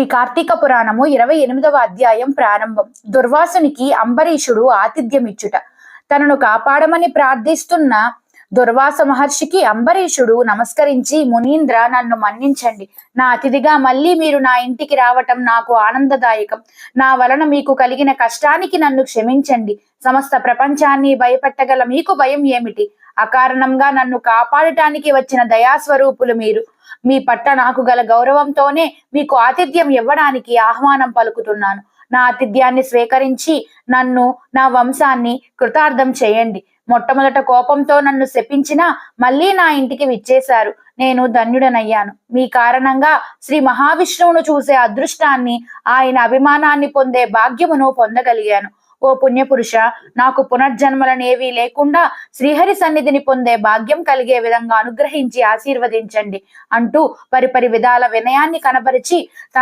శ్రీ కార్తీక పురాణము 28వ అధ్యాయం ప్రారంభం. దుర్వాసునికి అంబరీషుడు ఆతిథ్యమిచ్చుట. తనను కాపాడమని ప్రార్థిస్తున్న దుర్వాస మహర్షికి అంబరీషుడు నమస్కరించి, మునీంద్ర, నన్ను మన్నించండి. నా అతిథిగా మళ్ళీ మీరు నా ఇంటికి రావటం నాకు ఆనందదాయకం. నా వలన మీకు కలిగిన కష్టానికి నన్ను క్షమించండి. సమస్త ప్రపంచాన్ని భయపెట్టగల మీకు భయం ఏమిటి? అకారణంగా నన్ను కాపాడటానికి వచ్చిన దయాస్వరూపులు మీరు. మీ పట్ల నాకు గల గౌరవంతోనే మీకు ఆతిథ్యం ఇవ్వడానికి ఆహ్వానం పలుకుతున్నాను. నా ఆతిథ్యాన్ని స్వీకరించి నన్ను, నా వంశాన్ని కృతార్థం చేయండి. మొట్టమొదట కోపంతో నన్ను శపించినా మళ్ళీ నా ఇంటికి విచ్చేశారు. నేను ధన్యుడనయ్యాను. మీ కారణంగా శ్రీ మహావిష్ణువును చూసే అదృష్టాన్ని, ఆయన అభిమానాన్ని పొందే భాగ్యమును పొందగలిగాను. ఓ పుణ్యపురుష, నాకు పునర్జన్మలనేవి లేకుండా శ్రీహరి సన్నిధిని పొందే భాగ్యం కలిగే విధంగా అనుగ్రహించి ఆశీర్వదించండి అంటూ పరిపరి విధాల వినయాన్ని కనబరిచి తన